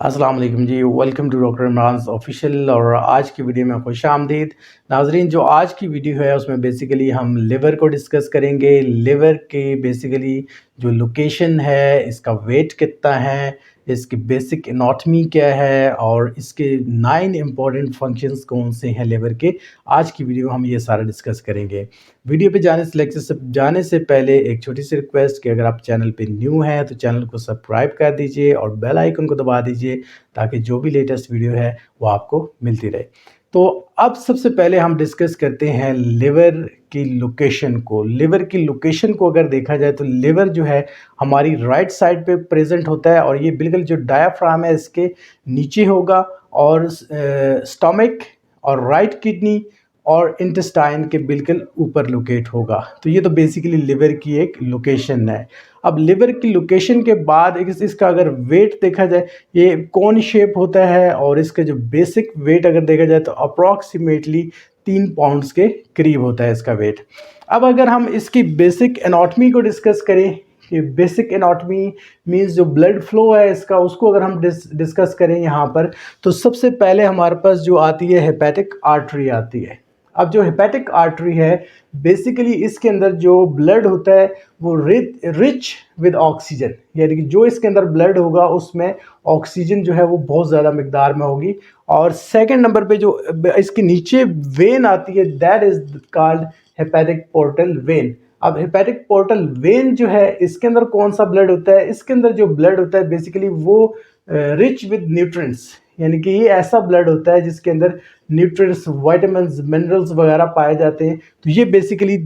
अस्सलाम वालेकुम जी, welcome to doctor Imran official. और आज की वीडियो में खुश आमदीद नाजरीन। जो आज की वीडियो है उसमें बेसिकली हम लिवर को डिस्कस करेंगे। लिवर के बेसिकली जो लोकेशन है, इसका वेट कितना है, इसकी बेसिक एनाटॉमी क्या है और इसके 9 इम्पॉर्टेंट फंक्शंस कौन से हैं लिवर के। आज की वीडियो में हम ये सारा डिस्कस करेंगे। वीडियो पे लेक्चर से जाने से पहले एक छोटी सी रिक्वेस्ट कि अगर आप चैनल पे न्यू हैं तो चैनल को सब्सक्राइब कर दीजिए और बेल आइकन को दबा दीजिए ताकि जो भी लेटेस्ट वीडियो है वो आपको मिलती रहे। तो अब सबसे पहले हम डिस्कस करते हैं लिवर की लोकेशन को। लिवर की लोकेशन को अगर देखा जाए तो लिवर जो है हमारी राइट साइड पे प्रेजेंट होता है और ये बिल्कुल जो डायाफ्राम है इसके नीचे होगा और स्टमक और राइट किडनी और इंटेस्टाइन के बिल्कुल ऊपर लोकेट होगा। तो ये तो बेसिकली लिवर की एक लोकेशन है। अब लिवर की लोकेशन के बाद इसका अगर वेट देखा जाए, ये कौन शेप होता है और इसका जो बेसिक वेट अगर देखा जाए तो अप्रॉक्सीमेटली 3 पाउंड्स के करीब होता है इसका वेट। अब अगर हम इसकी बेसिक एनाटॉमी को डिस्कस करें कि बेसिक एनाटॉमी मींस जो ब्लड फ्लो है इसका, उसको अगर हम डिस्कस करें यहाँ पर, तो सबसे पहले हमारे पास जो आती है हेपेटिक आर्टरी आती है। अब जो हेपेटिक आर्टरी है बेसिकली इसके अंदर जो ब्लड होता है वो रिच विद ऑक्सीजन, यानी कि जो इसके अंदर ब्लड होगा उसमें ऑक्सीजन जो है वो बहुत ज़्यादा मिकदार में होगी। और सेकंड नंबर पे जो इसके नीचे वेन आती है that is called hepatic portal vein. अब हेपेटिक पोर्टल वेन जो है इसके अंदर कौन सा ब्लड होता है, इसके अंदर जो ब्लड होता है बेसिकली वो रिच विद न्यूट्रिएंट्स, यानी कि ये ऐसा ब्लड होता है जिसके अंदर न्यूट्रिएंट्स, विटामिन्स, मिनरल्स वगैरह पाए जाते हैं। तो ये बेसिकली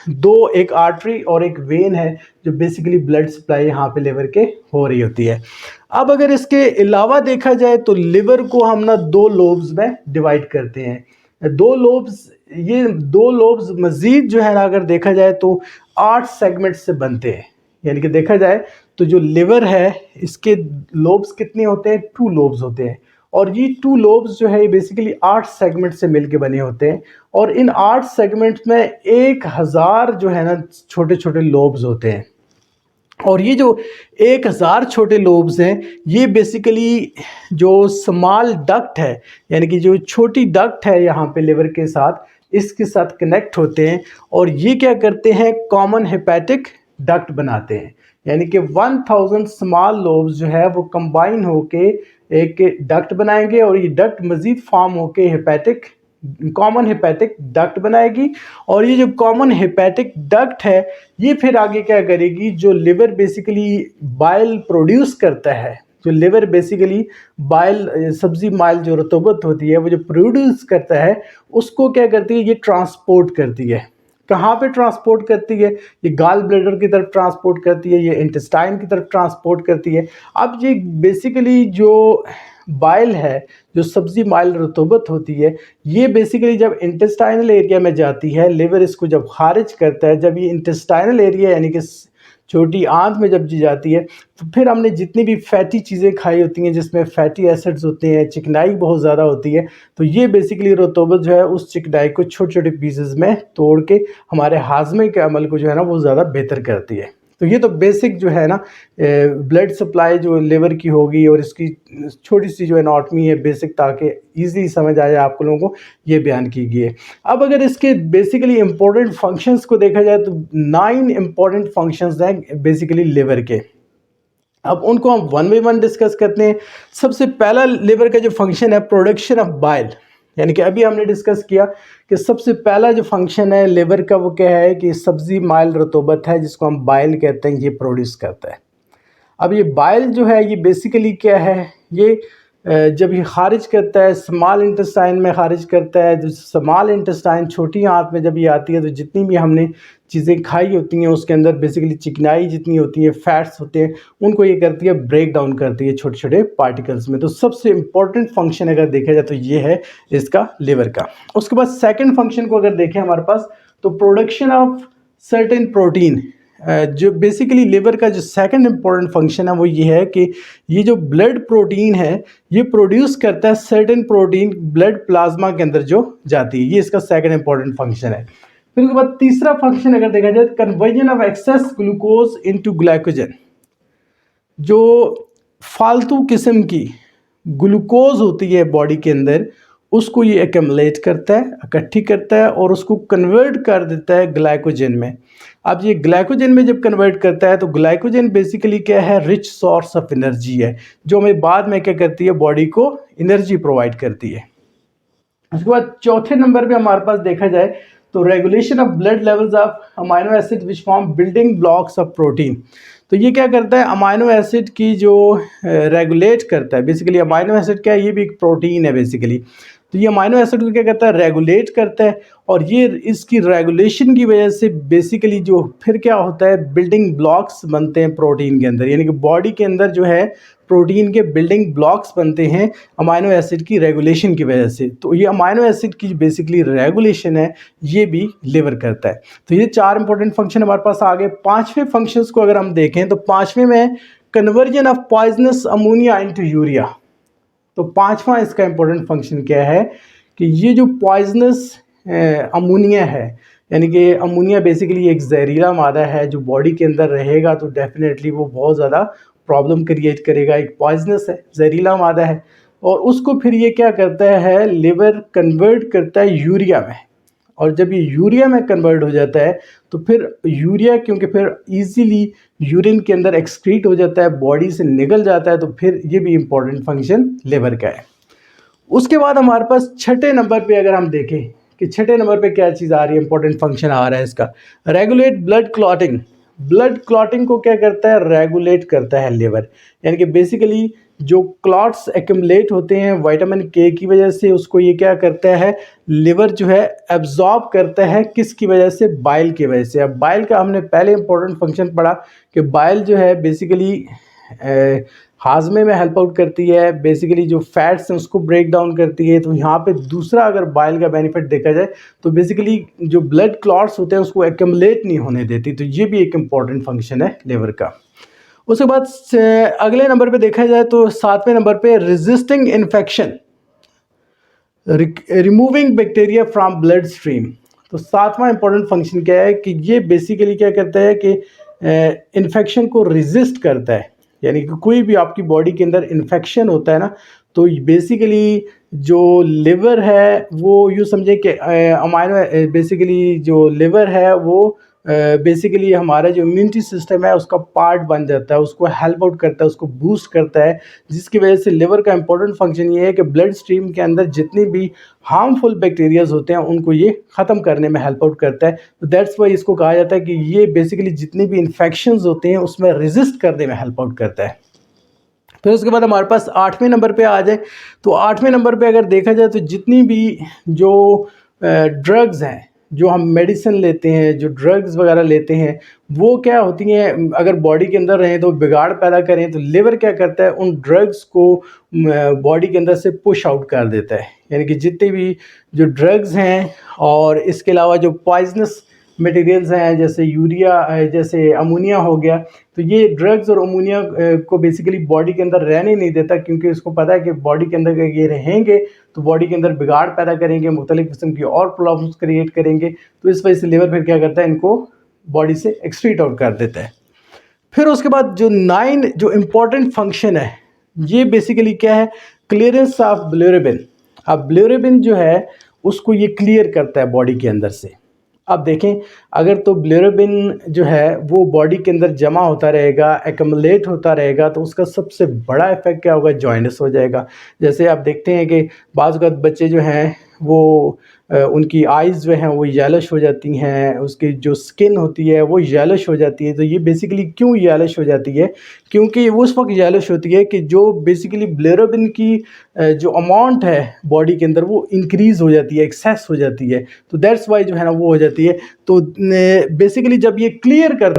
दो, एक आर्टरी और एक वेन है जो बेसिकली ब्लड सप्लाई यहाँ पे लिवर के हो रही होती है। अब अगर इसके अलावा देखा जाए तो लिवर को हम ना 2 लोब्स में डिवाइड करते हैं। 2 लोब्स, ये 2 लोब्स मज़ीद जो है ना अगर देखा जाए तो 8 सेगमेंट से बनते हैं। यानी कि देखा जाए तो जो लिवर है इसके लोब्स कितने होते हैं, 2 लोब्स होते हैं। और ये 2 लोब्स जो है ये बेसिकली 8 सेगमेंट से मिलके बने होते हैं। और इन 8 सेगमेंट में 1000 जो है ना छोटे छोटे लोब्स होते हैं। और ये जो 1000 छोटे लोब्स हैं ये बेसिकली जो स्मॉल डक्ट है, यानी कि जो छोटी डक्ट है यहाँ पे लिवर के साथ, इसके साथ कनेक्ट होते हैं और ये क्या करते हैं, कॉमन हेपेटिक डक्ट बनाते हैं। यानी कि 1000 स्मॉल लोब्स जो है वो कंबाइन होके एक डक्ट बनाएंगे और ये डक्ट मज़ीद फॉर्म होके कॉमन हेपेटिक डक्ट बनाएगी। और ये जो कॉमन हेपेटिक डक्ट है ये फिर आगे क्या करेगी, जो लिवर बेसिकली बाइल प्रोड्यूस करता है, जो लिवर बेसिकली बाइल, सब्जी माइल जो रतूबत होती है वो जो प्रोड्यूस करता है उसको क्या करती है, ये ट्रांसपोर्ट करती है। कहाँ पे ट्रांसपोर्ट करती है, ये गाल ब्लैडर की तरफ ट्रांसपोर्ट करती है, ये इंटेस्टाइन की तरफ ट्रांसपोर्ट करती है। अब ये बेसिकली जो बाइल है, जो सब्जी माइल रतूबत होती है, ये बेसिकली जब इंटेस्टाइनल एरिया में जाती है, लिवर इसको जब खारिज करता है, जब ये इंटेस्टाइनल एरिया यानी कि छोटी आंत में जब जी जाती है तो फिर हमने जितनी भी फैटी चीज़ें खाई होती हैं जिसमें फैटी एसिड्स होते हैं, चिकनाई बहुत ज़्यादा होती है, तो ये बेसिकली रतूबत जो है उस चिकनाई को छोटे छोटे पीसेस में तोड़ के हमारे हाजमे के अमल को जो है ना वो ज़्यादा बेहतर करती है। तो ये तो बेसिक जो है ना ब्लड सप्लाई जो लिवर की होगी और इसकी छोटी सी जो एनाटॉमी है बेसिक, ताकि ईज़िली समझ आ जाए आप लोगों को, ये बयान की गई है। अब अगर इसके बेसिकली इंपॉर्टेंट फंक्शंस को देखा जाए तो 9 इंपॉर्टेंट फंक्शंस हैं बेसिकली लिवर के। अब उनको हम वन बाई वन डिस्कस करते हैं। सबसे पहला लिवर का जो फंक्शन है प्रोडक्शन ऑफ बाइल, यानी कि अभी हमने डिस्कस किया कि सबसे पहला जो फंक्शन है लिवर का वो क्या है कि सब्जी माइल रतूबत है जिसको हम बाइल कहते हैं, ये प्रोड्यूस करता है। अब ये बाइल जो है ये बेसिकली क्या है, ये जब ये खारिज करता है स्मॉल इंटेस्टाइन में खारिज करता है। जो स्मॉल इंटेस्टाइन छोटी आंत में जब ये आती है तो जितनी भी हमने चीज़ें खाई होती हैं उसके अंदर बेसिकली चिकनाई जितनी होती है, फैट्स होते हैं, उनको ये करती है ब्रेक डाउन करती है छोटे छोटे पार्टिकल्स में। तो सबसे इम्पोर्टेंट फंक्शन अगर देखा जाए तो ये है इसका लिवर का। उसके बाद सेकेंड फंक्शन को अगर देखें हमारे पास, तो प्रोडक्शन ऑफ सर्टेन प्रोटीन। जो बेसिकली लिवर का जो सेकंड इम्पॉर्टेंट फंक्शन है वो ये है कि ये जो ब्लड प्रोटीन है ये प्रोड्यूस करता है सर्टेन प्रोटीन ब्लड प्लाज्मा के अंदर जो जाती है, ये इसका सेकंड इम्पॉर्टेंट फंक्शन है। फिर उसके बाद तीसरा फंक्शन अगर देखा जाए, conversion of access glucose into glycogen. जो फालतू किस्म की ग्लूकोज होती है बॉडी के अंदर, उसको ये एक्यूमुलेट करता है, इकट्ठी करता है और उसको कन्वर्ट कर देता है ग्लाइकोजन में। अब ये ग्लाइकोजन में जब कन्वर्ट करता है तो ग्लाइकोजन बेसिकली क्या है, रिच सोर्स ऑफ एनर्जी है, जो हमें बाद में क्या करती है, बॉडी को एनर्जी प्रोवाइड करती है। उसके बाद चौथे नंबर पे हमारे पास देखा जाए तो regulation of blood levels of amino acid which form building blocks of protein. तो ये क्या करता है, अमाइनो एसिड की जो रेगुलेट करता है, बेसिकली अमाइनो एसिड क्या है, ये भी एक प्रोटीन है बेसिकली। तो ये अमाइनो एसिड को क्या करता है, रेगुलेट करता है, और ये इसकी रेगुलेशन की वजह से बेसिकली जो फिर क्या होता है, बिल्डिंग ब्लॉक्स बनते हैं प्रोटीन के अंदर, यानी कि बॉडी के अंदर जो है प्रोटीन के बिल्डिंग ब्लॉक्स बनते हैं अमाइनो एसिड की रेगुलेशन की वजह से। तो ये अमाइनो एसिड की बेसिकली रेगुलेशन है, ये भी लिवर करता है। तो ये 4 इंपॉर्टेंट फंक्शन हमारे पास आ गए। 5वें फंक्शंस को अगर हम देखें तो 5वें में conversion of poisonous ammonia into urea. तो 5वां इसका इंपॉर्टेंट फंक्शन क्या है कि ये जो पॉइजनस अमोनिया है, यानी कि अमोनिया बेसिकली एक जहरीला मादा है जो बॉडी के अंदर रहेगा तो डेफिनेटली वो बहुत ज़्यादा प्रॉब्लम क्रिएट करेगा। एक पॉइजनस है, जहरीला मादा है, और उसको फिर ये क्या करता है, लिवर कन्वर्ट करता है यूरिया में। और जब ये यूरिया में कन्वर्ट हो जाता है तो फिर यूरिया क्योंकि फिर इजीली यूरिन के अंदर एक्सक्रीट हो जाता है, बॉडी से निकल जाता है, तो फिर ये भी इम्पोर्टेंट फंक्शन लिवर का है। उसके बाद हमारे पास छठे नंबर पे अगर हम देखें कि छठे नंबर पे क्या चीज़ आ रही है, इंपॉर्टेंट फंक्शन आ रहा है इसका, regulate blood clotting. Blood clotting को क्या करता है, रेगुलेट करता है लिवर, यानी कि बेसिकली जो क्लॉट्स एक्यूमुलेट होते हैं विटामिन के की वजह से, उसको ये क्या करता है, लिवर जो है एब्जॉर्ब करता है, किसकी वजह से, बाइल की वजह से। अब बाइल का हमने पहले इंपॉर्टेंट फंक्शन पढ़ा कि बाइल जो है बेसिकली हाजमे में हेल्प आउट करती है, बेसिकली जो फैट्स हैं उसको ब्रेक डाउन करती है। तो यहाँ पे दूसरा अगर बाइल का बेनिफिट देखा जाए तो बेसिकली जो ब्लड क्लॉट्स होते हैं उसको एक्यूमुलेट नहीं होने देती। तो ये भी एक इम्पॉर्टेंट फंक्शन है लिवर का। उसके बाद अगले नंबर पे देखा जाए तो 7वें नंबर पे resisting infection, removing bacteria from blood stream. तो 7वां इंपॉर्टेंट फंक्शन क्या है कि ये बेसिकली क्या करता है कि इन्फेक्शन को रेजिस्ट करता है, यानी कि कोई भी आपकी बॉडी के अंदर इन्फेक्शन होता है ना, तो बेसिकली जो लिवर है वो यूँ समझे कि अमाइनो बेसिकली जो लिवर है वो बेसिकली हमारा जो इम्यूनिटी सिस्टम है उसका पार्ट बन जाता है, उसको हेल्प आउट करता है, उसको बूस्ट करता है, जिसकी वजह से लिवर का इंपॉर्टेंट फंक्शन ये है कि ब्लड स्ट्रीम के अंदर जितनी भी हार्मफुल बैक्टीरियाज होते हैं उनको ये ख़त्म करने में हेल्प आउट करता है। तो दैट्स वाई इसको कहा जाता है कि ये बेसिकली जितनी भी इन्फेक्शंस होते हैं उसमें रेजिस्ट करने में हेल्प आउट करता है। फिर उसके बाद हमारे पास 8वें नंबर पे आ जाए तो 8वें नंबर पे अगर देखा जाए तो जितनी भी जो ड्रग्स हैं, जो हम मेडिसिन लेते हैं, जो ड्रग्स वगैरह लेते हैं, वो क्या होती हैं, अगर बॉडी के अंदर रहें तो बिगाड़ पैदा करें, तो लिवर क्या करता है, उन ड्रग्स को बॉडी के अंदर से पुश आउट कर देता है। यानी कि जितने भी जो ड्रग्स हैं और इसके अलावा जो पॉइजनस मटेरियल्स हैं जैसे यूरिया, जैसे अमोनिया हो गया, तो ये ड्रग्स और अमोनिया को बेसिकली बॉडी के अंदर रहने नहीं देता, क्योंकि उसको पता है कि बॉडी के अंदर ये रहेंगे तो बॉडी के अंदर बिगाड़ पैदा करेंगे, मुख्तलिफ़ किस्म की और प्रॉब्लम्स क्रिएट करेंगे। तो इस वजह से लिवर फिर क्या करता है, इनको बॉडी से एक्सक्रीट आउट कर देता है। फिर उसके बाद जो 9 जो इम्पोर्टेंट फंक्शन है, ये बेसिकली क्या है, क्लियरेंस ऑफ बिलिरुबिन। अब बिलिरुबिन जो है उसको ये क्लियर करता है बॉडी के अंदर से। अब देखें, अगर तो बिलिरुबिन जो है वो बॉडी के अंदर जमा होता रहेगा, एक्यूमुलेट होता रहेगा, तो उसका सबसे बड़ा इफेक्ट क्या होगा, जॉइंडिस हो जाएगा। जैसे आप देखते हैं कि बाज़ वक़्त बच्चे जो हैं वो उनकी आइज़ जो हैं वो येलोश हो जाती हैं, उसकी जो स्किन होती है वो येलोश हो जाती है। तो ये बेसिकली क्यों येलोश हो जाती है, क्योंकि वो उस वक्त येलोश होती है कि जो बेसिकली बिलिरुबिन की जो अमाउंट है बॉडी के अंदर वो इंक्रीज़ हो जाती है, एक्सेस हो जाती है। तो दैट्स वाई जो है ना वो हो जाती है। तो बेसिकली जब ये क्लियर कर,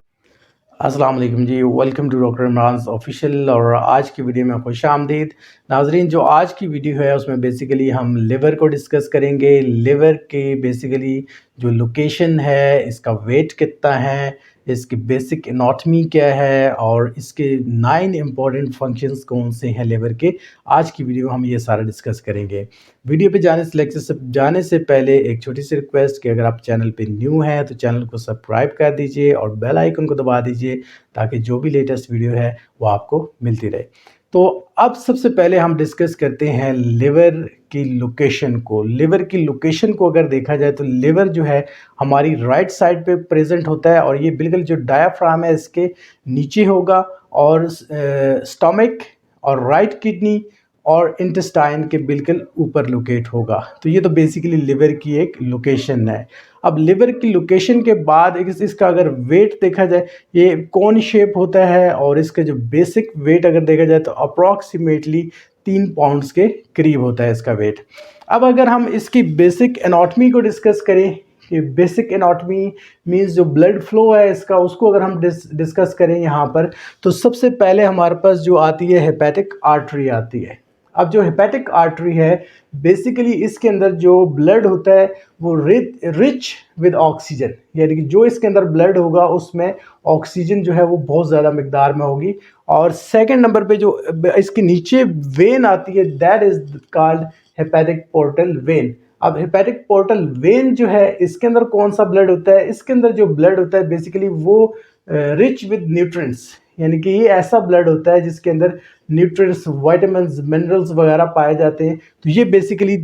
अस्सलाम वालेकुम जी, welcome to doctor Imran official. और आज की वीडियो में खुश आमदीद नाजरीन। जो आज की वीडियो है उसमें बेसिकली हम लिवर को डिस्कस करेंगे। लिवर के बेसिकली जो लोकेशन है, इसका वेट कितना है, इसकी बेसिक एनाटॉमी क्या है और इसके 9 इम्पॉर्टेंट फंक्शंस कौन से हैं लिवर के, आज की वीडियो में हम ये सारा डिस्कस करेंगे। वीडियो पे जाने से पहले एक छोटी सी रिक्वेस्ट कि अगर आप चैनल पे न्यू हैं तो चैनल को सब्सक्राइब कर दीजिए और बेल आइकन को दबा दीजिए ताकि जो भी लेटेस्ट वीडियो है वो आपको मिलती रहे। तो अब सबसे पहले हम डिस्कस करते हैं लिवर की लोकेशन को। लिवर की लोकेशन को अगर देखा जाए तो लिवर जो है हमारी राइट साइड पे प्रेजेंट होता है और ये बिल्कुल जो डायाफ्राम है इसके नीचे होगा, और स्टमक और राइट किडनी और इंटेस्टाइन के बिल्कुल ऊपर लोकेट होगा। तो ये तो बेसिकली लिवर की एक लोकेशन है। अब लिवर की लोकेशन के बाद इसका अगर वेट देखा जाए, ये कौन शेप होता है और इसका जो बेसिक वेट अगर देखा जाए तो अप्रॉक्सीमेटली 3 पाउंड्स के करीब होता है इसका वेट। अब अगर हम इसकी बेसिक एनाटॉमी को डिस्कस करें कि बेसिक एनाटॉमी मींस जो ब्लड फ्लो है इसका, उसको अगर हम डिस्कस करें यहाँ पर, तो सबसे पहले हमारे पास जो आती है हेपेटिक आर्टरी आती है। अब जो हेपेटिक आर्टरी है बेसिकली इसके अंदर जो ब्लड होता है वो रिच विद ऑक्सीजन, यानी कि जो इसके अंदर ब्लड होगा उसमें ऑक्सीजन जो है वो बहुत ज़्यादा मिकदार में होगी। और सेकंड नंबर पे जो इसके नीचे वेन आती है that is called hepatic portal vein. अब हेपेटिक पोर्टल वेन जो है इसके अंदर कौन सा ब्लड होता है, इसके अंदर जो ब्लड होता है बेसिकली वो रिच विद न्यूट्रिएंट्स, यानी कि ये ऐसा ब्लड होता है जिसके अंदर न्यूट्रिएंट्स, विटामिन्स, मिनरल्स वगैरह पाए जाते हैं। तो ये बेसिकली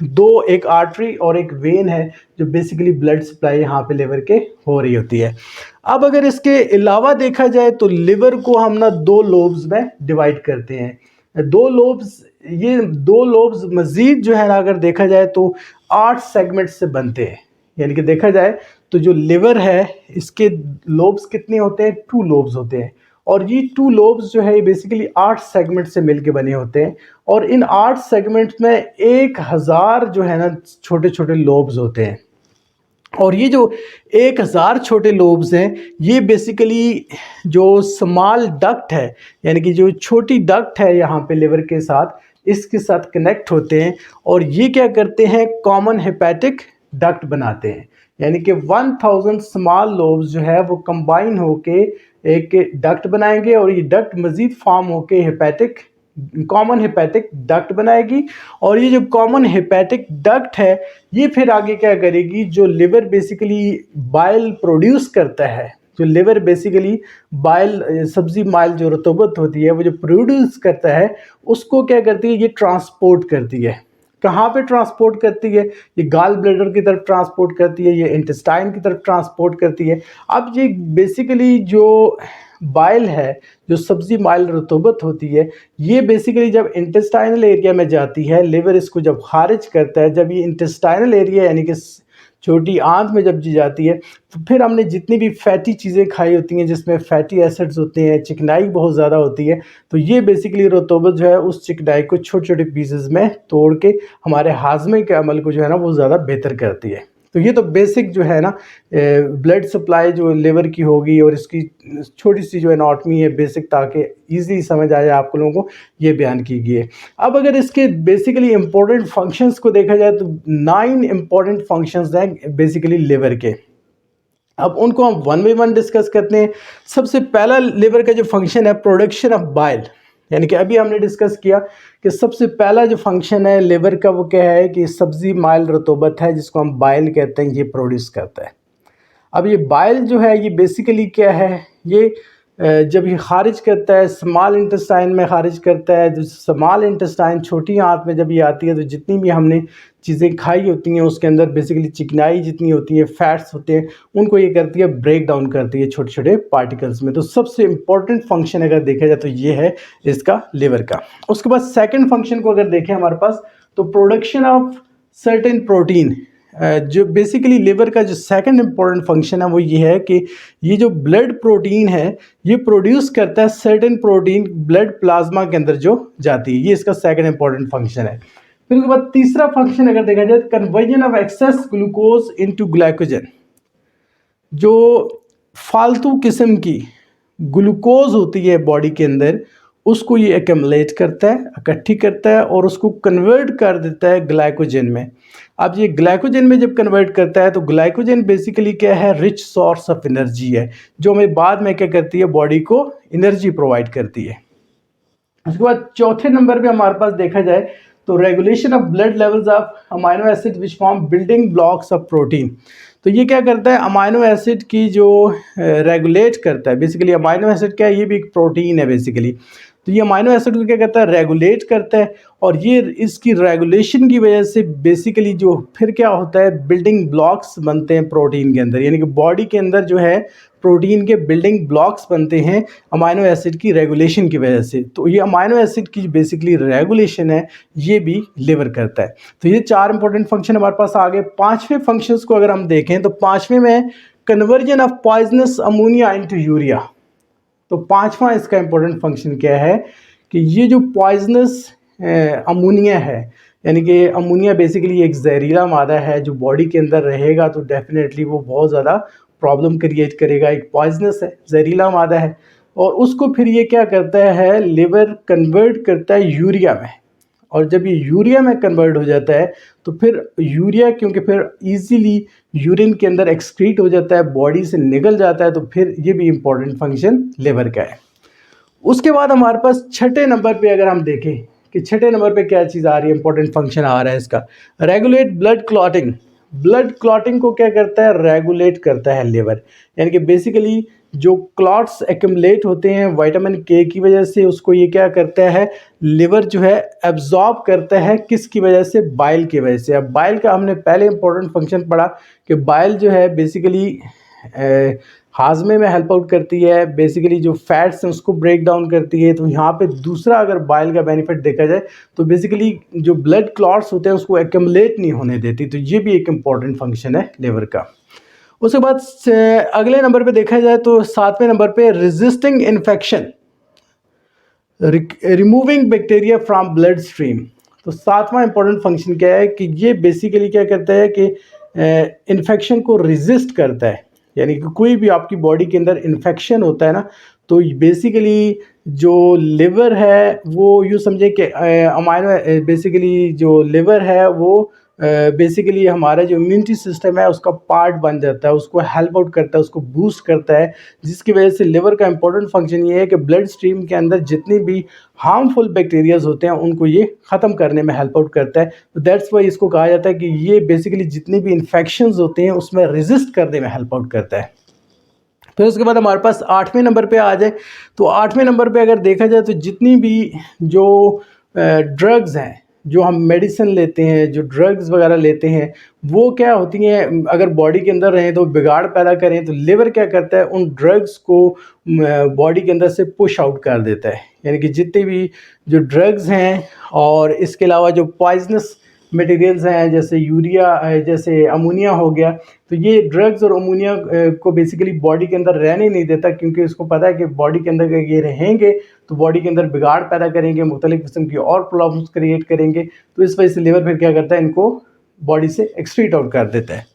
दो, एक आर्टरी और एक वेन है जो बेसिकली ब्लड सप्लाई यहाँ पे लिवर के हो रही होती है। अब अगर इसके अलावा देखा जाए तो लिवर को हम ना 2 लोब्स में डिवाइड करते हैं। 2 लोब्स, ये 2 लोब्स मज़ीद जो है ना अगर देखा जाए तो 8 सेगमेंट से बनते हैं। यानी कि देखा जाए तो जो लिवर है इसके लोब्स कितने होते हैं, 2 लोब्स होते हैं, और ये 2 लोब्स जो है ये बेसिकली 8 सेगमेंट से मिलके बने होते हैं। और इन 8 सेगमेंट में 1000 जो है ना छोटे छोटे लोब्स होते हैं। और ये जो 1000 छोटे लोब्स हैं ये बेसिकली जो स्मॉल डक्ट है, यानी कि जो छोटी डक्ट है यहाँ पे लिवर के साथ, इसके साथ कनेक्ट होते हैं और ये क्या करते हैं, कॉमन हेपेटिक डक्ट बनाते हैं। यानी कि 1000 स्मॉल लोब्स जो है वो कंबाइन होके एक डक्ट बनाएंगे और ये डक्ट मज़ीद फॉर्म होके कॉमन हेपेटिक डक्ट बनाएगी। और ये जो कॉमन हेपेटिक डक्ट है ये फिर आगे क्या करेगी, जो लिवर बेसिकली बाइल प्रोड्यूस करता है, जो लिवर बेसिकली बाइल, सब्जी माइल जो रतूबत होती है वो जो प्रोड्यूस करता है उसको क्या करती है, ये ट्रांसपोर्ट करती है। कहाँ पे ट्रांसपोर्ट करती है, ये गाल ब्लैडर की तरफ ट्रांसपोर्ट करती है, ये इंटेस्टाइन की तरफ ट्रांसपोर्ट करती है। अब ये बेसिकली जो बाइल है, जो सब्जी माइल रतूबत होती है, ये बेसिकली जब इंटेस्टाइनल एरिया में जाती है, लिवर इसको जब खारिज करता है, जब ये इंटेस्टाइनल एरिया यानी कि छोटी आंत में जब जी जाती है, तो फिर हमने जितनी भी फैटी चीज़ें खाई होती हैं जिसमें फैटी एसिड्स होते हैं, चिकनाई बहुत ज़्यादा होती है, तो ये बेसिकली रतूबत जो है उस चिकनाई को छोटे छोटे पीसेस में तोड़ के हमारे हाजमे के अमल को जो है ना वो ज़्यादा बेहतर करती है। तो ये तो बेसिक जो है ना ब्लड सप्लाई जो लिवर की होगी और इसकी छोटी सी जो एनाटॉमी है बेसिक, ताकि इजीली समझ आ जाए आप लोगों को, ये बयान की गई है। अब अगर इसके बेसिकली इंपॉर्टेंट फंक्शंस को देखा जाए तो 9 इंपॉर्टेंट फंक्शंस हैं बेसिकली लिवर के। अब उनको हम वन बाई वन डिस्कस करते हैं। सबसे पहला लिवर का जो फंक्शन है प्रोडक्शन ऑफ बाइल, यानी कि अभी हमने डिस्कस किया कि सबसे पहला जो फंक्शन है लिवर का वो क्या है कि सब्जी माइल रतूबत है जिसको हम बाइल कहते हैं, ये प्रोड्यूस करता है। अब ये बाइल जो है ये बेसिकली क्या है, ये जब ये खारिज करता है स्मॉल इंटेस्टाइन में खारिज करता है। जो स्मॉल इंटेस्टाइन छोटी आंत में जब ये आती है तो जितनी भी हमने चीज़ें खाई होती हैं उसके अंदर बेसिकली चिकनाई जितनी होती है, फैट्स होते हैं, उनको ये करती है ब्रेक डाउन करती है छोटे छोटे पार्टिकल्स में। तो सबसे इम्पोर्टेंट फंक्शन अगर देखा जाए तो ये है इसका लिवर का। उसके बाद सेकेंड फंक्शन को अगर देखें हमारे पास, तो प्रोडक्शन ऑफ सर्टेन प्रोटीन। जो बेसिकली लिवर का जो सेकंड इम्पॉर्टेंट फंक्शन है वो ये है कि ये जो ब्लड प्रोटीन है ये प्रोड्यूस करता है सर्टेन प्रोटीन ब्लड प्लाज्मा के अंदर जो जाती है, ये इसका सेकंड इम्पॉर्टेंट फंक्शन है। फिर उसके बाद तीसरा फंक्शन अगर देखा जाए, conversion of access glucose into glycogen. जो फालतू किस्म की ग्लूकोज होती है बॉडी के अंदर उसको ये एक्यूमुलेट करता है, इकट्ठी करता है और उसको कन्वर्ट कर देता है ग्लाइकोजन में। अब ये ग्लाइकोजन में जब कन्वर्ट करता है तो ग्लाइकोजन बेसिकली क्या है, रिच सोर्स ऑफ एनर्जी है जो हमें बाद में क्या करती है, बॉडी को एनर्जी प्रोवाइड करती है। उसके बाद चौथे नंबर पे हमारे पास देखा जाए तो regulation of blood levels of amino acid which form building blocks of protein. तो ये क्या करता है, अमाइनो एसिड की जो रेगुलेट करता है। बेसिकली अमाइनो एसिड क्या है, ये भी एक प्रोटीन है बेसिकली। तो ये अमाइनो एसिड को क्या करता है, रेगुलेट करता है, और ये इसकी रेगुलेशन की वजह से बेसिकली जो फिर क्या होता है, बिल्डिंग ब्लॉक्स बनते हैं प्रोटीन के अंदर, यानी कि बॉडी के अंदर जो है प्रोटीन के बिल्डिंग ब्लॉक्स बनते हैं अमाइनो एसिड की रेगुलेशन की वजह से। तो ये अमाइनो एसिड की बेसिकली रेगुलेशन है, ये भी लिवर करता है। तो ये 4 इंपॉर्टेंट फंक्शन हमारे पास आ गए। 5वें फंक्शंस को अगर हम देखें तो 5वें में conversion of poisonous ammonia into urea. तो 5वां इसका इंपॉर्टेंट फंक्शन क्या है कि ये जो पॉइजनस अमोनिया है, यानी कि अमोनिया बेसिकली एक जहरीला मादा है जो बॉडी के अंदर रहेगा तो डेफिनेटली वो बहुत ज़्यादा प्रॉब्लम क्रिएट करेगा। एक पॉइजनस है, जहरीला मादा है, और उसको फिर ये क्या करता है, लिवर कन्वर्ट करता है यूरिया में, और जब ये यूरिया में कन्वर्ट हो जाता है तो फिर यूरिया क्योंकि फिर इजीली यूरिन के अंदर एक्सक्रीट हो जाता है, बॉडी से निकल जाता है, तो फिर ये भी इम्पोर्टेंट फंक्शन लिवर का है। उसके बाद हमारे पास 6ठे नंबर पे अगर हम देखें कि 6ठे नंबर पे क्या चीज़ आ रही है, इंपॉर्टेंट फंक्शन आ रहा है इसका, regulate blood clotting. Blood clotting को क्या करता है, रेगुलेट करता है लिवर, यानी कि बेसिकली जो क्लॉट्स एक्यूमुलेट होते हैं विटामिन के की वजह से, उसको ये क्या करता है, लिवर जो है एब्जॉर्ब करता है, किसकी वजह से, बाइल की वजह से। अब बाइल का हमने पहले इंपॉर्टेंट फंक्शन पढ़ा कि बाइल जो है बेसिकली हाजमे में हेल्प आउट करती है, बेसिकली जो फैट्स हैं उसको ब्रेक डाउन करती है। तो यहाँ पे दूसरा अगर बाइल का बेनिफिट देखा जाए तो बेसिकली जो ब्लड क्लॉट्स होते हैं उसको एक्यूमुलेट नहीं होने देती। तो ये भी एक इम्पॉर्टेंट फंक्शन है लिवर का। उसके बाद अगले नंबर पे देखा जाए तो 7वें नंबर पे resisting infection, removing bacteria from blood stream. तो 7वां इंपॉर्टेंट फंक्शन क्या है कि ये बेसिकली क्या करता है कि इन्फेक्शन को रेजिस्ट करता है, यानी कि कोई भी आपकी बॉडी के अंदर इन्फेक्शन होता है ना, तो बेसिकली जो लिवर है वो यूँ समझे कि अमाइनो बेसिकली जो लिवर है वो बेसिकली हमारा जो इम्यूनिटी सिस्टम है उसका पार्ट बन जाता है, उसको हेल्प आउट करता है, उसको बूस्ट करता है, जिसकी वजह से लिवर का इंपॉर्टेंट फंक्शन ये है कि ब्लड स्ट्रीम के अंदर जितनी भी हार्मफुल बैक्टीरियाज होते हैं उनको ये ख़त्म करने में हेल्प आउट करता है। तो दैट्स वाई इसको कहा जाता है कि ये बेसिकली जितनी भी इन्फेक्शंस होते हैं उसमें रेजिस्ट करने में हेल्प आउट करता है। फिर उसके बाद हमारे पास 8वें नंबर पे आ जाए तो 8वें नंबर पे अगर देखा जाए तो जितनी भी जो ड्रग्स हैं, जो हम मेडिसिन लेते हैं, जो ड्रग्स वगैरह लेते हैं, वो क्या होती हैं, अगर बॉडी के अंदर रहें तो बिगाड़ पैदा करें, तो लिवर क्या करता है, उन ड्रग्स को बॉडी के अंदर से पुश आउट कर देता है। यानी कि जितने भी जो ड्रग्स हैं और इसके अलावा जो पॉइजनस मटेरियल्स हैं जैसे यूरिया, जैसे अमोनिया हो गया, तो ये ड्रग्स और अमोनिया को बेसिकली बॉडी के अंदर रहने नहीं देता, क्योंकि उसको पता है कि बॉडी के अंदर ये रहेंगे तो बॉडी के अंदर बिगाड़ पैदा करेंगे, मुख्तलिफ़ किस्म की और प्रॉब्लम्स क्रिएट करेंगे। तो इस वजह से लिवर फिर क्या करता है, इनको बॉडी से एक्सक्रीट आउट कर देता है।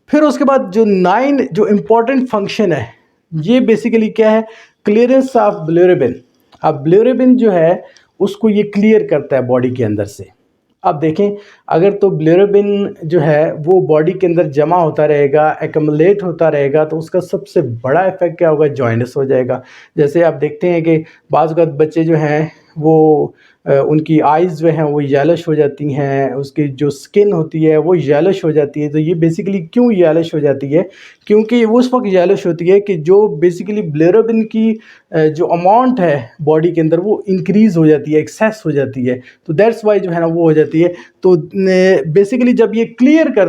फिर उसके बाद जो 9 जो इम्पोर्टेंट फंक्शन है ये बेसिकली क्या है, क्लियरेंस ऑफ बिलिरुबिन। अब बिलिरुबिन जो है उसको ये क्लियर करता है बॉडी के अंदर से। अब देखें, अगर तो बिलिरुबिन जो है वो बॉडी के अंदर जमा होता रहेगा, एक्यूमुलेट होता रहेगा, तो उसका सबसे बड़ा इफेक्ट क्या होगा, जॉइंडिस हो जाएगा। जैसे आप देखते हैं कि बाज़ वक़्त बच्चे जो हैं वो उनकी आइज़ जो हैं वो येलोश हो जाती हैं, उसकी जो स्किन होती है वो येलोश हो जाती है। तो ये बेसिकली क्यों येलोश हो जाती है, क्योंकि वो उस वक्त येलोश होती है कि जो बेसिकली बिलिरुबिन की जो अमाउंट है बॉडी के अंदर वो इंक्रीज़ हो जाती है, एक्सेस हो जाती है। तो दैट्स वाई जो है ना वो हो जाती है। तो बेसिकली जब ये क्लियर कर